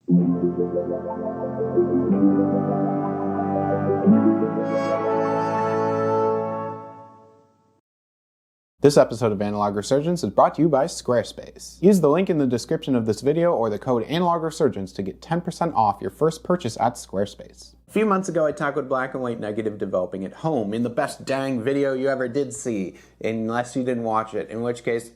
This episode of Analog Resurgence is brought to you by Squarespace. Use the link in the description of this video or the code Analog Resurgence to get 10% off your first purchase at Squarespace. A few months ago I tackled black and white negative developing at home in the best dang video you ever did see, unless you didn't watch it, in which case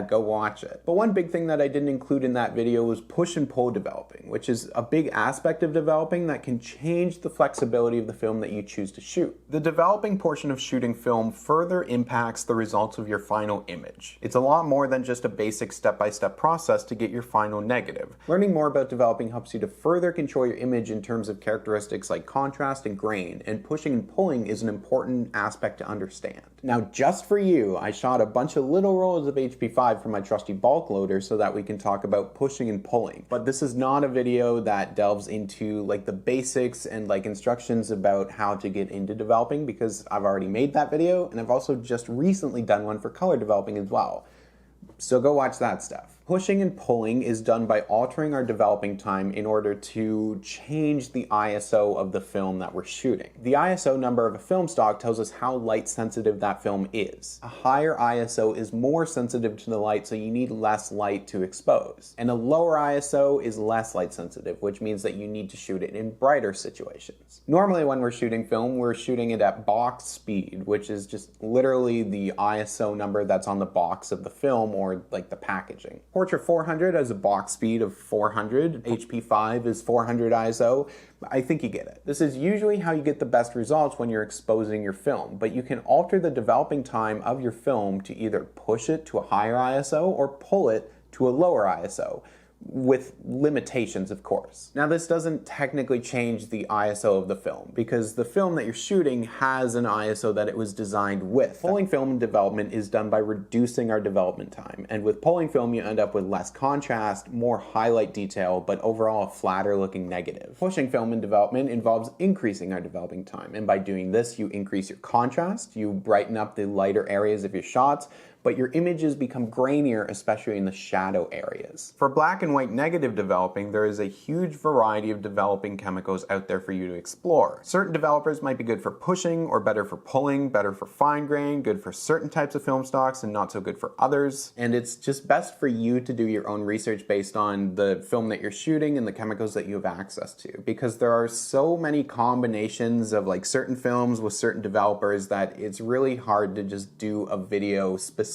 go watch it. But one big thing that I didn't include in that video was push and pull developing, which is a big aspect of developing that can change the flexibility of the film that you choose to shoot. The developing portion of shooting film further impacts the results of your final image. It's a lot more than just a basic step-by-step process to get your final negative. Learning more about developing helps you to further control your image in terms of characteristics like contrast and grain, and pushing and pulling is an important aspect to understand. Now, just for you, I shot a bunch of little rolls of HP5 from my trusty bulk loader so that we can talk about pushing and pulling. But this is not a video that delves into like the basics and like instructions about how to get into developing, because I've already made that video and I've also just recently done one for color developing as well. So go watch that stuff. Pushing and pulling is done by altering our developing time in order to change the ISO of the film that we're shooting. The ISO number of a film stock tells us how light sensitive that film is. A higher ISO is more sensitive to the light, so you need less light to expose. And a lower ISO is less light sensitive, which means that you need to shoot it in brighter situations. Normally when we're shooting film, we're shooting it at box speed, which is just literally the ISO number that's on the box of the film or like the packaging. Portrait 400 has a box speed of 400, HP5 is 400 ISO. I think you get it. This is usually how you get the best results when you're exposing your film, but you can alter the developing time of your film to either push it to a higher ISO or pull it to a lower ISO. With limitations, of course. Now, this doesn't technically change the ISO of the film, because the film that you're shooting has an ISO that it was designed with. Pulling film in development is done by reducing our development time, and with pulling film you end up with less contrast, more highlight detail, but overall a flatter looking negative. Pushing film in development involves increasing our developing time, and by doing this you increase your contrast, you brighten up the lighter areas of your shots, but your images become grainier, especially in the shadow areas. For black and white negative developing, there is a huge variety of developing chemicals out there for you to explore. Certain developers might be good for pushing or better for pulling, better for fine grain, good for certain types of film stocks and not so good for others. And it's just best for you to do your own research based on the film that you're shooting and the chemicals that you have access to, because there are so many combinations of like certain films with certain developers that it's really hard to just do a video specifically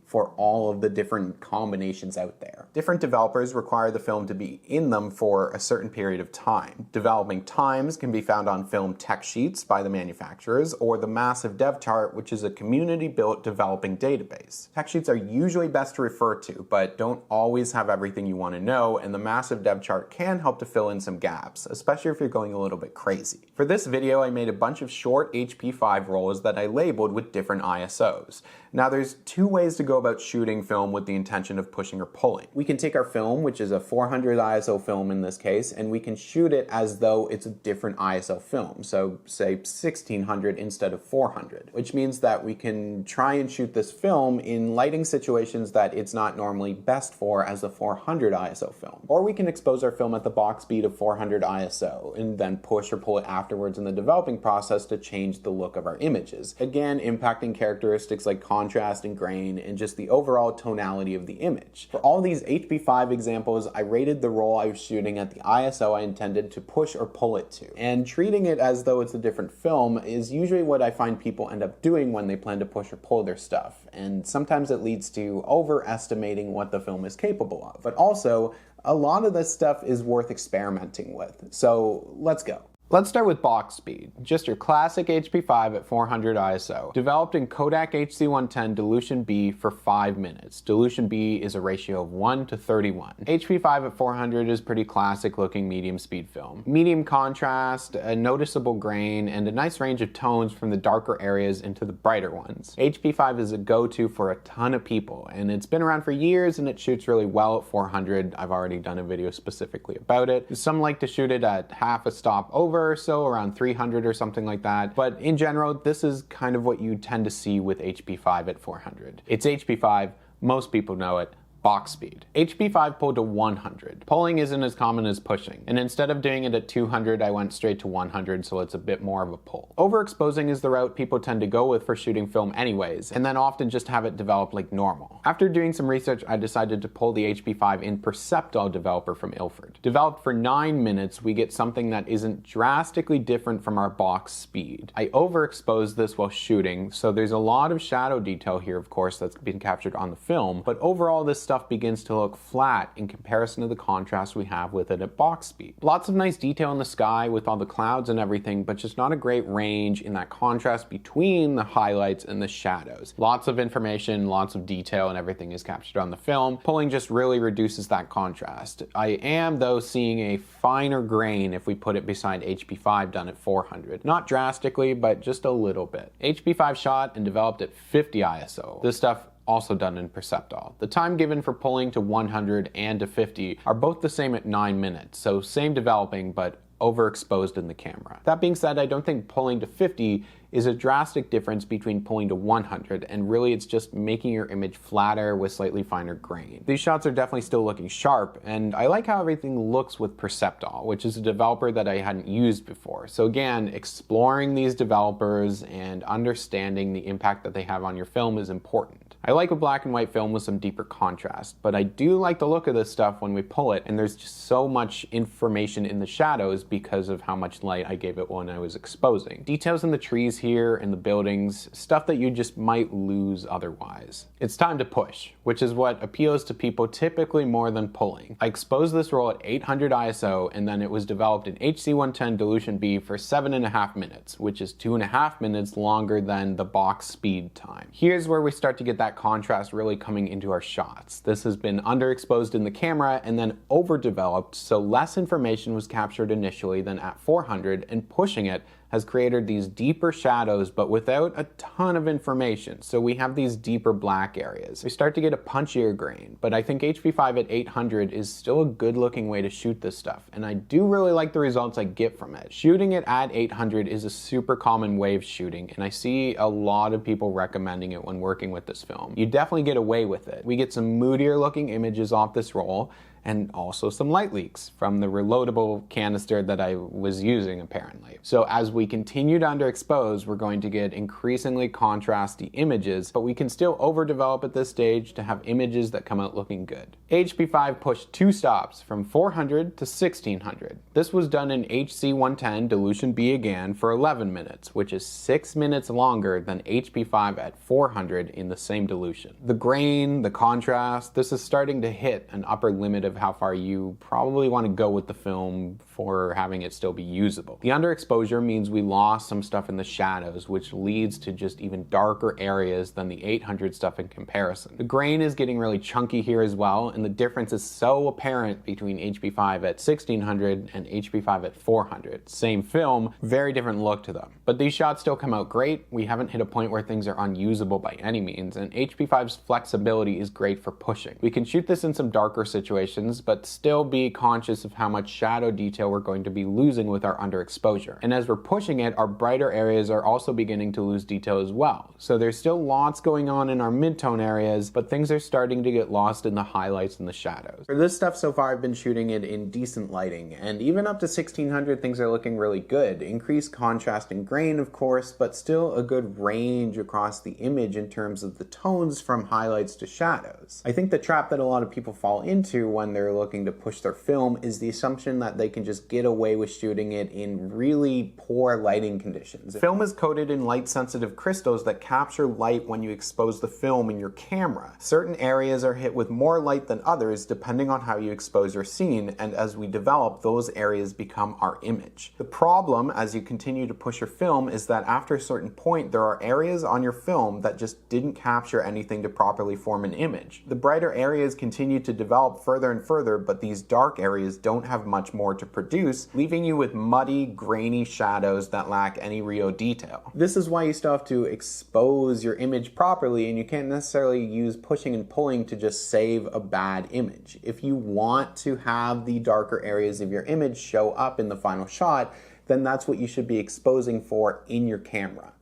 for all of the different combinations out there. Different developers require the film to be in them for a certain period of time. Developing times can be found on film tech sheets by the manufacturers or the massive dev chart, which is a community-built developing database. Tech sheets are usually best to refer to, but don't always have everything you want to know, and the massive dev chart can help to fill in some gaps, especially if you're going a little bit crazy. For this video, I made a bunch of short HP5 rolls that I labeled with different ISOs. Now, there's two ways to go about shooting film with the intention of pushing or pulling. We can take our film, which is a 400 ISO film in this case, and we can shoot it as though it's a different ISO film. So say 1600 instead of 400, which means that we can try and shoot this film in lighting situations that it's not normally best for as a 400 ISO film. Or we can expose our film at the box speed of 400 ISO and then push or pull it afterwards in the developing process to change the look of our images. Again, impacting characteristics like contrast and grain and just the overall tonality of the image. For all these HP5 examples, I rated the roll I was shooting at the ISO I intended to push or pull it to. And treating it as though it's a different film is usually what I find people end up doing when they plan to push or pull their stuff. And sometimes it leads to overestimating what the film is capable of. But also, a lot of this stuff is worth experimenting with. So let's go. Let's start with box speed, just your classic HP5 at 400 ISO, developed in Kodak HC110 dilution B for 5 minutes. Dilution B is a ratio of 1 to 31. HP5 at 400 is pretty classic looking medium speed film. Medium contrast, a noticeable grain, and a nice range of tones from the darker areas into the brighter ones. HP5 is a go-to for a ton of people, and it's been around for years and it shoots really well at 400. I've already done a video specifically about it. Some like to shoot it at half a stop over or so, around 300 or something like that. But in general, this is kind of what you tend to see with HP5 at 400. It's HP5, most people know it, Box speed. HP5 pulled to 100. Pulling isn't as common as pushing, and instead of doing it at 200, I went straight to 100, so it's a bit more of a pull. Overexposing is the route people tend to go with for shooting film anyways, and then often just have it develop like normal. After doing some research, I decided to pull the HP5 in Perceptile developer from Ilford. Developed for 9 minutes, we get something that isn't drastically different from our box speed. I overexposed this while shooting, so there's a lot of shadow detail here, of course, that's been captured on the film, but overall this stuff begins to look flat in comparison to the contrast we have with it at box speed. Lots of nice detail in the sky with all the clouds and everything, but just not a great range in that contrast between the highlights and the shadows. Lots of information, lots of detail, and everything is captured on the film. Pulling just really reduces that contrast. I am, though, seeing a finer grain if we put it beside HP5 done at 400. Not drastically, but just a little bit. HP5 shot and developed at 50 ISO. This stuff also done in Perceptile. The time given for pulling to 100 and to 50 are both the same at 9 minutes, so same developing, but overexposed in the camera. That being said, I don't think pulling to 50 is a drastic difference between pulling to 100, and really it's just making your image flatter with slightly finer grain. These shots are definitely still looking sharp, and I like how everything looks with Perceptile, which is a developer that I hadn't used before. So again, exploring these developers and understanding the impact that they have on your film is important. I like a black and white film with some deeper contrast, but I do like the look of this stuff when we pull it, and there's just so much information in the shadows because of how much light I gave it when I was exposing. Details in the trees here and the buildings, stuff that you just might lose otherwise. It's time to push, which is what appeals to people typically more than pulling. I exposed this roll at 800 ISO, and then it was developed in HC110 Dilution B for 7.5 minutes, which is 2.5 minutes longer than the box speed time. Here's where we start to get that contrast really coming into our shots. This has been underexposed in the camera and then overdeveloped, so less information was captured initially than at 400, and pushing it has created these deeper shadows but without a ton of information, so we have these deeper black areas. We start to get a punchier grain, but I think HP5 at 800 is still a good looking way to shoot this stuff, and I do really like the results I get from it. Shooting it at 800 is a super common way of shooting, and I see a lot of people recommending it when working with this film. You definitely get away with it. We get some moodier looking images off this roll, and also some light leaks from the reloadable canister that I was using apparently. So as we continue to underexpose, we're going to get increasingly contrasty images, but we can still overdevelop at this stage to have images that come out looking good. HP5 pushed 2 stops from 400 to 1600. This was done in HC110 Dilution B again for 11 minutes, which is 6 minutes longer than HP5 at 400 in the same dilution. The grain, the contrast, this is starting to hit an upper limit of how far you probably want to go with the film for having it still be usable. The underexposure means we lost some stuff in the shadows, which leads to just even darker areas than the 800 stuff in comparison. The grain is getting really chunky here as well, and the difference is so apparent between HP5 at 1600 and HP5 at 400. Same film, very different look to them. But these shots still come out great. We haven't hit a point where things are unusable by any means, and HP5's flexibility is great for pushing. We can shoot this in some darker situations, but still be conscious of how much shadow detail we're going to be losing with our underexposure. And as we're pushing it, our brighter areas are also beginning to lose detail as well. So there's still lots going on in our midtone areas, but things are starting to get lost in the highlights and the shadows. For this stuff so far, I've been shooting it in decent lighting, and even up to 1600, things are looking really good. Increased contrast and grain, of course, but still a good range across the image in terms of the tones from highlights to shadows. I think the trap that a lot of people fall into when they're looking to push their film is the assumption that they can just get away with shooting it in really poor lighting conditions. Film is coated in light-sensitive crystals that capture light when you expose the film in your camera. Certain areas are hit with more light than others depending on how you expose your scene, and as we develop, those areas become our image. The problem as you continue to push your film is that after a certain point, there are areas on your film that just didn't capture anything to properly form an image. The brighter areas continue to develop further and further, but these dark areas don't have much more to produce, leaving you with muddy, grainy shadows that lack any real detail. This is why you still have to expose your image properly, and you can't necessarily use pushing and pulling to just save a bad image. If you want to have the darker areas of your image show up in the final shot, then that's what you should be exposing for in your camera.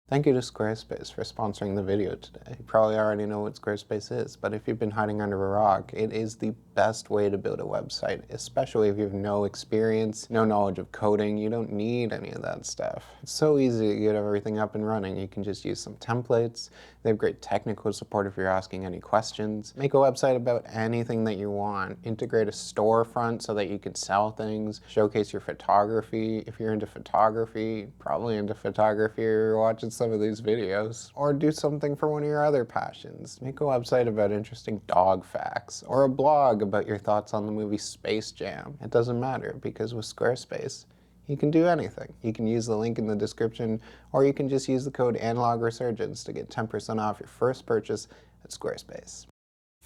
Thank you to Squarespace for sponsoring the video today. You probably already know what Squarespace is, but if you've been hiding under a rock, it is the best way to build a website, especially if you have no experience, no knowledge of coding. You don't need any of that stuff. It's so easy to get everything up and running. You can just use some templates. They have great technical support if you're asking any questions. Make a website about anything that you want. Integrate a storefront so that you can sell things. Showcase your photography. If you're into photography, probably into photography or you're watching some of these videos. Or do something for one of your other passions. Make a website about interesting dog facts, or a blog about your thoughts on the movie Space Jam. It doesn't matter, because with Squarespace, you can do anything. You can use the link in the description, or you can just use the code ANALOGResurgence to get 10% off your first purchase at Squarespace.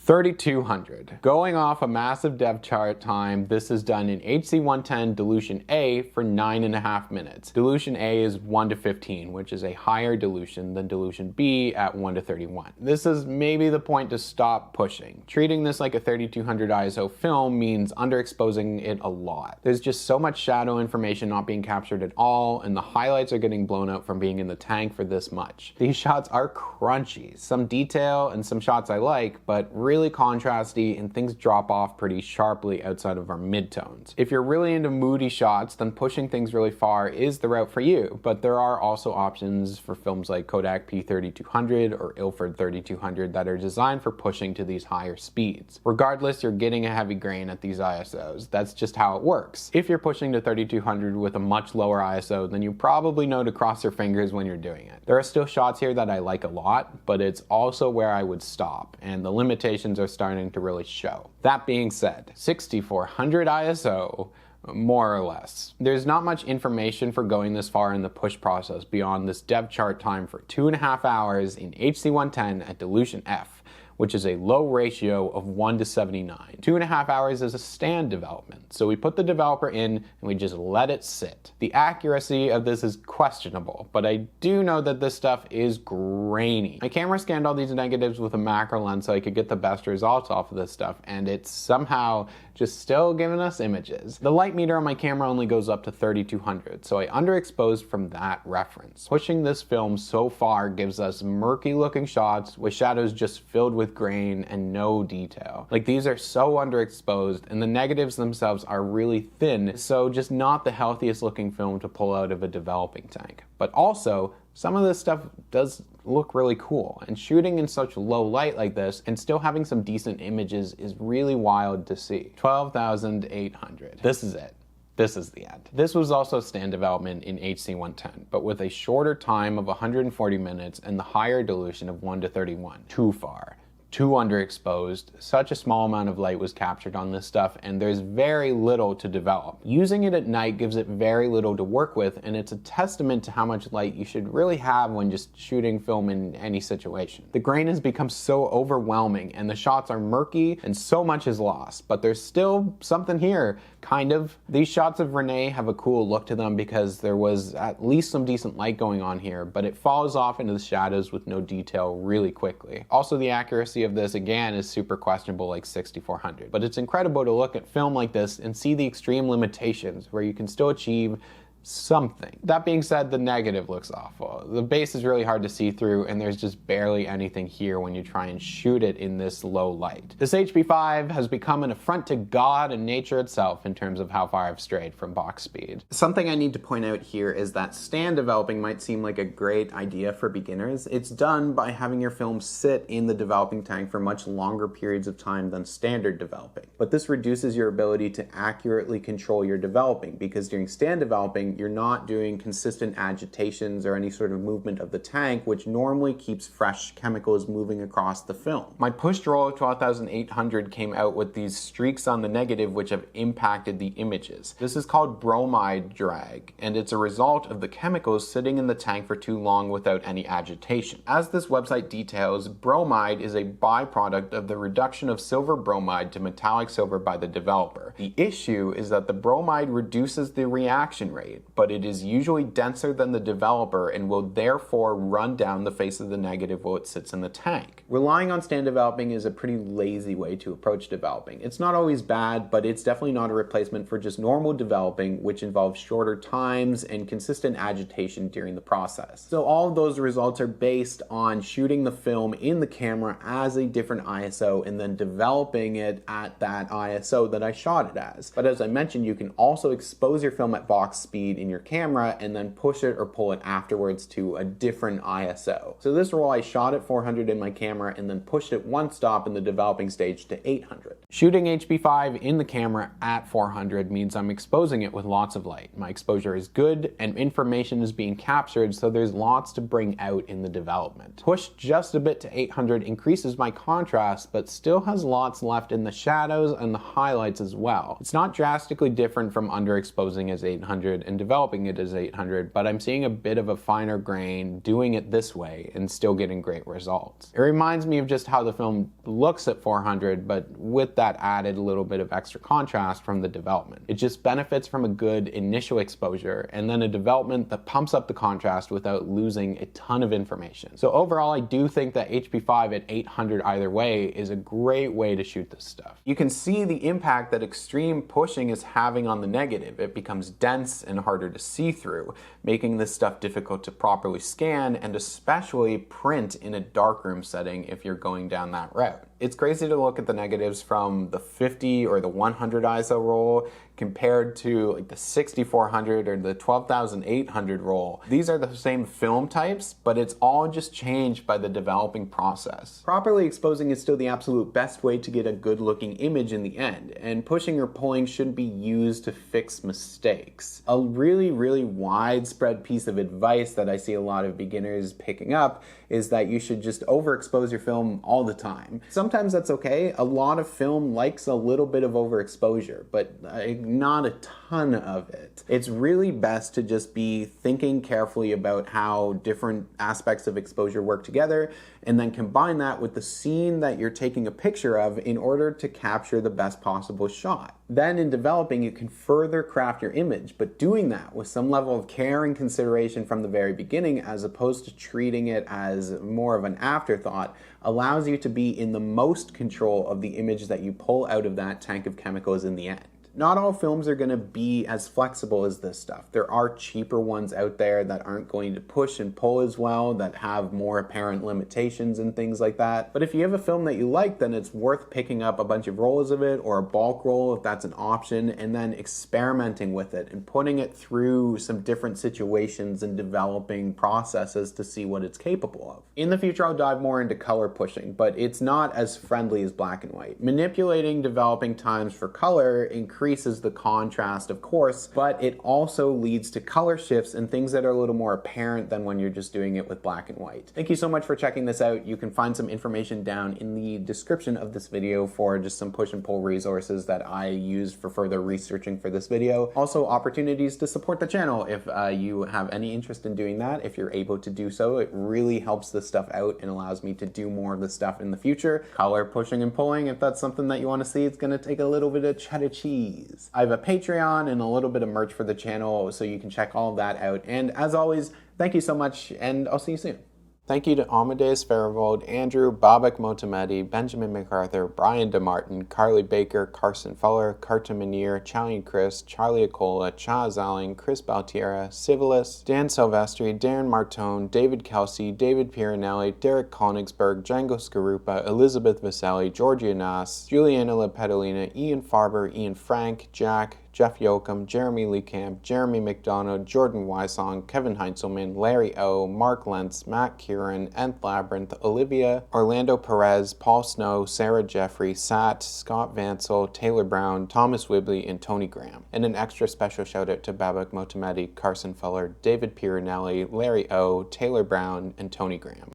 3200. Going off a massive dev chart time, this is done in HC110 dilution A for 9.5 minutes. Dilution A is 1 to 15, which is a higher dilution than dilution B at 1 to 31. This is maybe the point to stop pushing. Treating this like a 3200 ISO film means underexposing it a lot. There's just so much shadow information not being captured at all, and the highlights are getting blown out from being in the tank for this much. These shots are crunchy. Some detail and some shots I like, but really contrasty, and things drop off pretty sharply outside of our midtones. If you're really into moody shots, then pushing things really far is the route for you, but there are also options for films like Kodak P3200 or Ilford 3200 that are designed for pushing to these higher speeds. Regardless, you're getting a heavy grain at these ISOs. That's just how it works. If you're pushing to 3200 with a much lower ISO, then you probably know to cross your fingers when you're doing it. There are still shots here that I like a lot, but it's also where I would stop, and the limitations are starting to really show. That being said, 6400 ISO, more or less. There's not much information for going this far in the push process beyond this dev chart time for 2.5 hours in HC110 at dilution F, which is a low ratio of 1 to 79. 2.5 hours is a stand development, so we put the developer in and we just let it sit. The accuracy of this is questionable, but I do know that this stuff is grainy. My camera scanned all these negatives with a macro lens so I could get the best results off of this stuff, and it's somehow just still giving us images. The light meter on my camera only goes up to 3200, so I underexposed from that reference. Pushing this film so far gives us murky looking shots with shadows just filled with grain and no detail. Like, these are so underexposed, and the negatives themselves are really thin, so just not the healthiest looking film to pull out of a developing tank. But also, some of this stuff does look really cool, and shooting in such low light like this and still having some decent images is really wild to see. 12,800. This is it. This is the end. This was also stand development in HC110, but with a shorter time of 140 minutes and the higher dilution of 1 to 31. Too far. Too underexposed. Such a small amount of light was captured on this stuff, and there's very little to develop. Using it at night gives it very little to work with, and it's a testament to how much light you should really have when just shooting film in any situation. The grain has become so overwhelming, and the shots are murky, and so much is lost, but there's still something here, kind of. These shots of Renee have a cool look to them because there was at least some decent light going on here, but it falls off into the shadows with no detail really quickly. Also, the accuracy of this again is super questionable, like 6400, but it's incredible to look at film like this and see the extreme limitations where you can still achieve something. That being said, the negative looks awful. The base is really hard to see through, and there's just barely anything here when you try and shoot it in this low light. This HP5 has become an affront to God and nature itself in terms of how far I've strayed from box speed. Something I need to point out here is that stand developing might seem like a great idea for beginners. It's done by having your film sit in the developing tank for much longer periods of time than standard developing. But this reduces your ability to accurately control your developing, because during stand developing, you're not doing consistent agitations or any sort of movement of the tank, which normally keeps fresh chemicals moving across the film. My pushed roll of 12,800 came out with these streaks on the negative which have impacted the images. This is called bromide drag, and it's a result of the chemicals sitting in the tank for too long without any agitation. As this website details, bromide is a byproduct of the reduction of silver bromide to metallic silver by the developer. The issue is that the bromide reduces the reaction rate, rate, but it is usually denser than the developer and will therefore run down the face of the negative while it sits in the tank. Relying on stand developing is a pretty lazy way to approach developing. It's not always bad, but it's definitely not a replacement for just normal developing, which involves shorter times and consistent agitation during the process. So all of those results are based on shooting the film in the camera as a different ISO and then developing it at that ISO that I shot it as. But as I mentioned, you can also expose your film at box speed in your camera and then push it or pull it afterwards to a different ISO. So this roll I shot at 400 in my camera and then pushed it one stop in the developing stage to 800. Shooting HP5 in the camera at 400 means I'm exposing it with lots of light. My exposure is good and information is being captured, so there's lots to bring out in the development. Pushed just a bit to 800 increases my contrast, but still has lots left in the shadows and the highlights as well. It's not drastically different from underexposing as 800 and developing it as 800, but I'm seeing a bit of a finer grain doing it this way and still getting great results. It reminds me of just how the film looks at 400, but with that added little bit of extra contrast from the development. It just benefits from a good initial exposure and then a development that pumps up the contrast without losing a ton of information. So overall, I do think that HP5 at 800 either way is a great way to shoot this stuff. You can see the impact that extreme pushing is having on the negative. It becomes dense and harder to see through, making this stuff difficult to properly scan and especially print in a darkroom setting if you're going down that route. It's crazy to look at the negatives from the 50 or the 100 ISO roll compared to like the 6400 or the 12800 roll. These are the same film types, but it's all just changed by the developing process. Properly exposing is still the absolute best way to get a good looking image in the end, and pushing or pulling shouldn't be used to fix mistakes. A really widespread piece of advice that I see a lot of beginners picking up is that you should just overexpose your film all the time. Sometimes that's okay. A lot of film likes a little bit of overexposure, but not a ton of it. It's really best to just be thinking carefully about how different aspects of exposure work together and then combine that with the scene that you're taking a picture of in order to capture the best possible shot. Then in developing, you can further craft your image, but doing that with some level of care and consideration from the very beginning as opposed to treating it as more of an afterthought allows you to be in the most control of the image that you pull out of that tank of chemicals in the end. Not all films are going to be as flexible as this stuff. There are cheaper ones out there that aren't going to push and pull as well, that have more apparent limitations and things like that. But if you have a film that you like, then it's worth picking up a bunch of rolls of it or a bulk roll if that's an option, and then experimenting with it and putting it through some different situations and developing processes to see what it's capable of. In the future, I'll dive more into color pushing, but it's not as friendly as black and white. Manipulating developing times for color increases the contrast, of course, but it also leads to color shifts and things that are a little more apparent than when you're just doing it with black and white. Thank you so much for checking this out. You can find some information down in the description of this video for just some push and pull resources that I used for further researching for this video. Also, opportunities to support the channel if you have any interest in doing that. If you're able to do so, it really helps this stuff out and allows me to do more of this stuff in the future. Color pushing and pulling, if that's something that you want to see, it's going to take a little bit of cheddar cheese. I have a Patreon and a little bit of merch for the channel, so you can check all of that out. And as always, thank you so much, and I'll see you soon. Thank you to Amadeus Farivold, Andrew, Babak Motamedi, Benjamin MacArthur, Brian DeMartin, Carly Baker, Carson Fuller, Carta Munir, Chalian Chris, Charlie Acola, Chaz Alling, Chris Baltiera, Civilis, Dan Silvestri, Darren Martone, David Kelsey, David Piranelli, Derek Konigsberg, Django Skarupa, Elizabeth Vaselli, Georgia Nas, Juliana Lepedalina, Ian Farber, Ian Frank, Jack, Jeff Yoakum, Jeremy Lee Camp, Jeremy McDonough, Jordan Wysong, Kevin Heinzelman, Larry O, Mark Lentz, Matt Kieran, Nth Labyrinth, Olivia, Orlando Perez, Paul Snow, Sarah Jeffrey, Sat, Scott Vansel, Taylor Brown, Thomas Wibley, and Tony Graham. And an extra special shout out to Babak Motamedi, Carson Fuller, David Piranelli, Larry O, Taylor Brown, and Tony Graham.